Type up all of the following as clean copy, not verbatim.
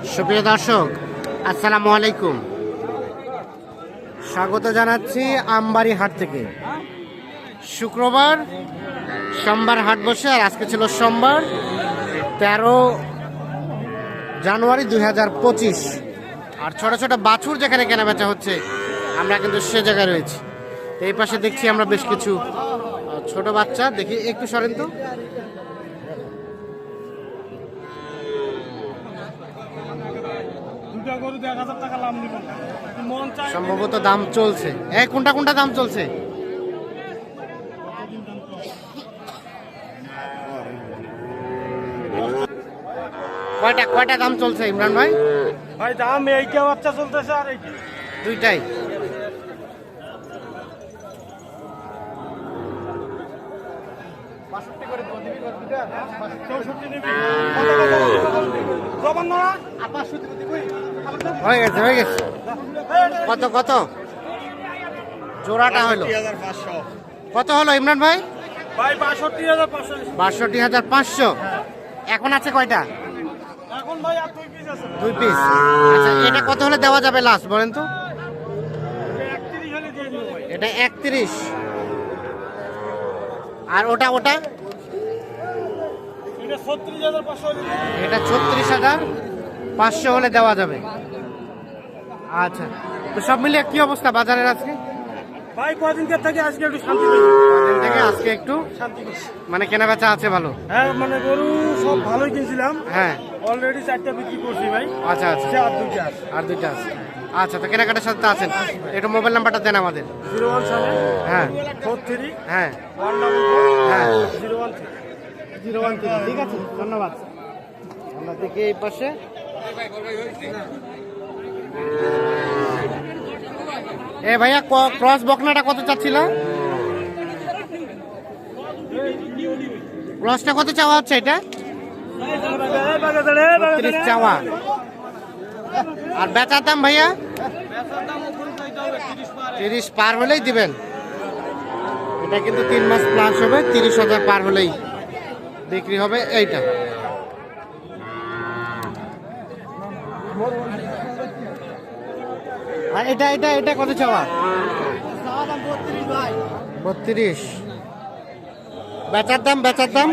সুপ্রিয় দর্শক, আসসালামু আলাইকুম। স্বাগত জানাচ্ছি আমবাড়ি হাট থেকে। শুক্রবার সোমবার হাট বসে, আর আজকে ছিল সোমবার 13 জানুয়ারি 2025। আর ছোট ছোট বাছুর যেখানে কেনাবেচা হচ্ছে, আমরা কিন্তু সে জায়গায় রয়েছি। তো এই পাশে দেখছি আমরা বেশ কিছু ছোট বাচ্চা। দেখি একটু সরেন তো। সম্ভবত দাম চলছে। কোনটা কোনটা দাম চলছে? কয়টা কয়টা দাম চলছে ইমরান ভাই? ভাই দাম এইটা বাচ্চা চলতেছে আর এইটা দুইটাই। হয়ে গেছে হয়ে গেছে। কত কত জোড়াটা হলো? কত হলো ইমরান ভাই? ভাই 62,500। এখন আছে কয়টা? এখন ভাই আর 2 পিস আছে। 2 পিস। আচ্ছা, এটা কত হলে দেওয়া যাবে লাস্ট বলেন তো? 31 হলে দিয়ে দিব ভাই। এটা 31। আর ওটা ওটা? এটা 36,500 হলে। এটা 36,500 হলে দেওয়া যাবে। আচ্ছা, তো সব মিলিয়ে কি অবস্থা বাজারের আজকে? ভাই কদিনকার থেকে আজকে একটু শান্তি পেয়েছি। কদিন থেকে আজকে একটু শান্তি পেয়েছি। মানে কেনাবেচা আছে ভালো? হ্যাঁ, মানে গরু সব ভালোই কিনছিলাম। হ্যাঁ। অলরেডি 4টা বিক্রি করছি ভাই। আচ্ছা আচ্ছা, আর 2টা আছে। আর দুইটা আছে। আচ্ছা, তো কেনাকাটার সাথে তো আছেন। একটু মোবাইল নাম্বারটা দেন আমাদের। 017 হ্যাঁ 43 হ্যাঁ 144 হ্যাঁ 013। 013। ঠিক আছে, ধন্যবাদ। আমরা দেখি এই পাশে। এ ভাইয়া, ক্রস বকনাটা কত চাচ্ছিল? ক্রসটা কত চাওয়া হচ্ছে? এটা 30 চাওয়া। আর বেচার দাম ভাইয়া? 30 পার হলেই দিবেন। এটা কিন্তু 3 মাস প্লাস হবে। 30,000 পার হলেই বিক্রি হবে এইটা। আর এটা এটা এটা কত চাওয়া? 32। বেচার দাম? বেচার দাম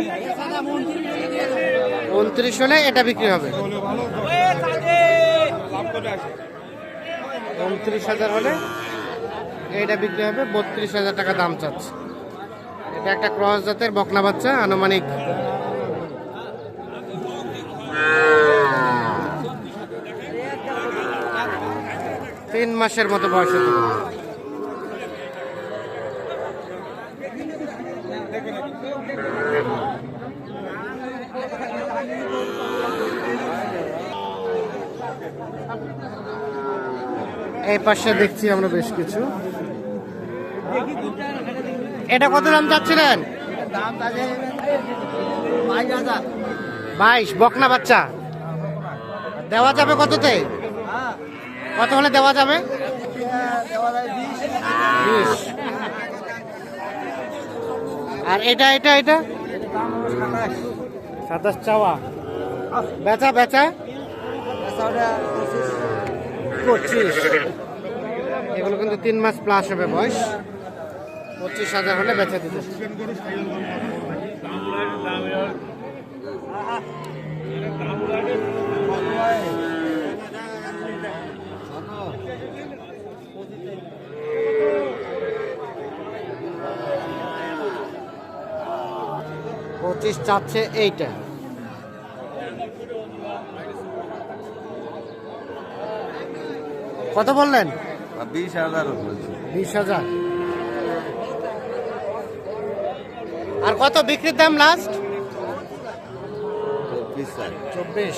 29 হলে এটা বিক্রি হবে। 29,000 হলে এটা বিক্রি হবে। 32,000 টাকা দাম চাচ্ছে। এটা একটা ক্রস জাতের বকনা বাচ্চা, আনুমানিক 3 মাসের মতো বয়স হতে পারে। এই পাশে দেখছি আমরা বেশ কিছু। এটা কত দাম চাচ্ছিলেন? 22। বকনা বাচ্চা দেওয়া যাবে কততে? কত হলে দেওয়া যাবে? 20। আর এটা এটা এটা 27 চাওয়া। বেচা বেচা 25। এগুলো কিন্তু 3 মাস প্লাস হবে বয়স। 25,000 হলে বেচা দিতে। পঁচিশ চাচ্ছে এইটা। কত বললেন? 20,000। 20,000। আর কত বিক্রির দাম লাস্ট? 24।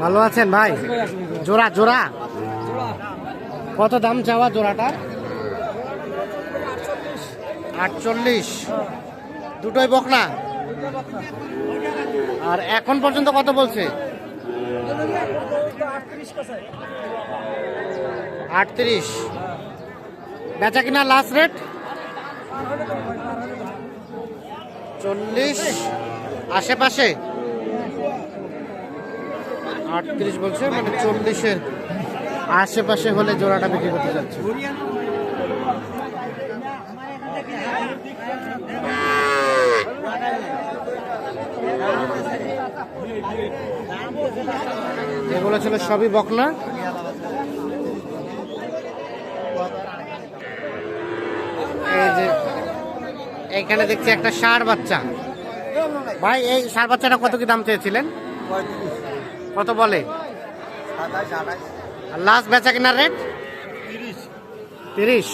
ভালো আছেন ভাই? জোড়া জোড়া কত দাম চাওয়া জোড়াটা? 48। দুটোই বকনা। আর এখন পর্যন্ত কত বলছে? 38 বেচা কিনা লাস্ট রেট 40 আশেপাশে 38 বলছে, মানে 40-এর আশেপাশে হলে জোড়াটা বিক্রি করতে যাচ্ছে। এগুলো ছিল সবই বকনা। এই যে এইখানে দেখছি একটা ষাঁড় বাচ্চা। ভাই এই ষাঁড় বাচ্চাটা কত কি দাম চেয়েছিলেন? কত বলে? আর লাস্ট বেচা কিনার রেট 30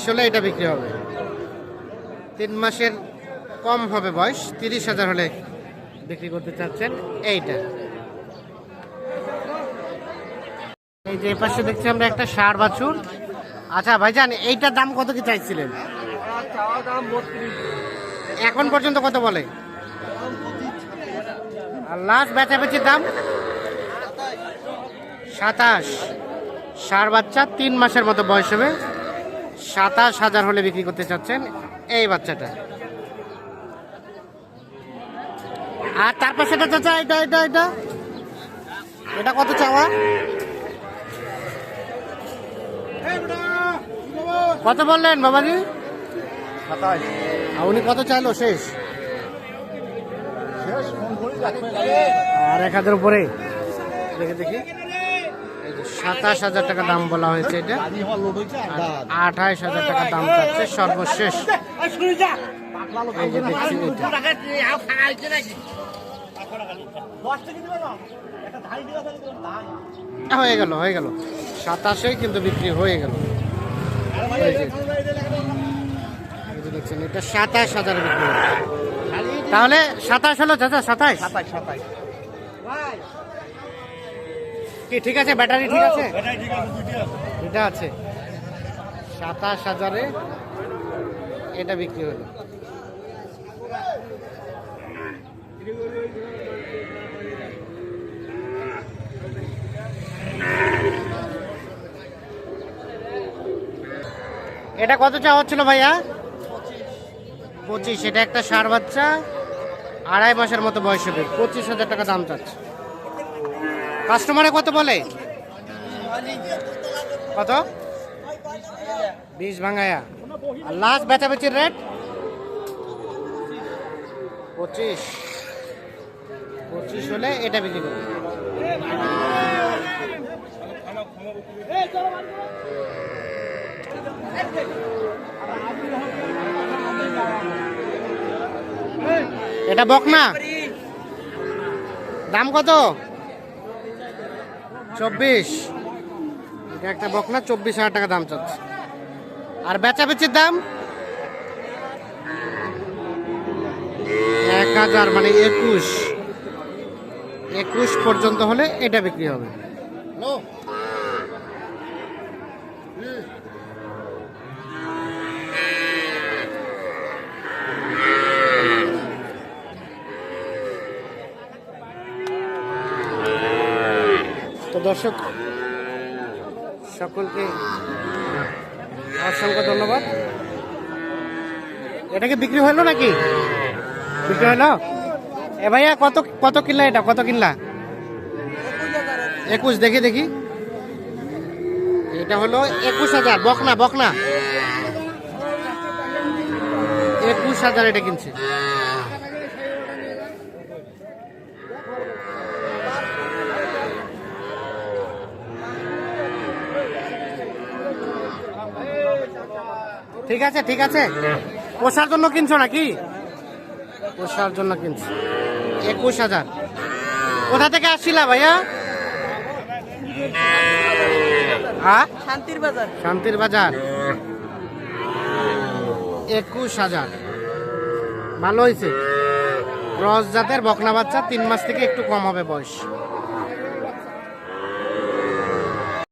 হলে এটা বিক্রি হবে। 3 মাসের কম হবে বয়স, 30,000 হলে বিক্রি করতে চাচ্ছেন এইটা। এই যে পাশে দেখছি আমরা একটা ষাঁড় বাছুর। আচ্ছা ভাইজান, এইটার দাম কত কি চাইছিলেন? এখন পর্যন্ত কত বলে? আর লাস্ট বেচাবেচির দাম 27। ষাঁড় বাচ্চা 3 মাসের মতো বয়স হবে, 27,000 হলে বিক্রি করতে চাচ্ছেন এই বাচ্চাটা। আর তার পাশেটা চাচা, এটা এটা এটা এটা কত চাওয়া? কত বললেন বাবাজি? 27। আর উনি কত চাইলো শেষ? আর 1,000 উপরে দেখে দেখি। 27,000 টাকা দাম বলা হয়েছে এটা, 28,000 টাকা দাম চাচ্ছে সর্বশেষ। এই যে দেখছি এটা হয়ে গেল 27-এ কিন্তু বিক্রি হয়ে গেল। এই যে দেখছেন এটা 27,000 বিক্রি হলো। তাহলে 27 হলো চাচা? 27 কি ঠিক আছে? ব্যাটারি ঠিক আছে? এটা আছে 27,000-এ এটা বিক্রি হলো। এটা কত চাওয়া হচ্ছিল ভাইয়া? 25। এটা একটা ষাঁড় বাচ্চা, 2.5 মাসের মতো বয়স হবে, 25,000 টাকা দাম চাচ্ছে। কাস্টমারে কত বলে? কত? 20 ভাঙায়া। আর লাস্ট বেচাবেচির রেট 25 হলে এটা বিক্রি করবে। এটা বকনা, দাম কত? 24। এটা একটা বকনা, 24,000 টাকা দাম চাচ্ছে। আর বেচাবেচির দাম 1,000, মানে 21 পর্যন্ত হলে এটা বিক্রি হবে। তো দর্শক সকলকে অসংখ্য ধন্যবাদ। এটা কি বিক্রি হলো নাকি? বিক্রি হলো? এ ভাইয়া কত কিনলা? এটা কত কিনলা? 21। দেখি এটা হলো 21,000। বকনা 21,000 এটা কিনছে। ঠিক আছে। পোষার জন্য কিনছো নাকি? পোষার জন্য কিনছো। 21,000। কোথা থেকে আসছিলা ভাইয়া? হ্যাঁ, শান্তির বাজার। 21,000 ভালো হয়েছে। ক্রস জাতের বকনা বাচ্চা, 3 মাস থেকে একটু কম হবে বয়স।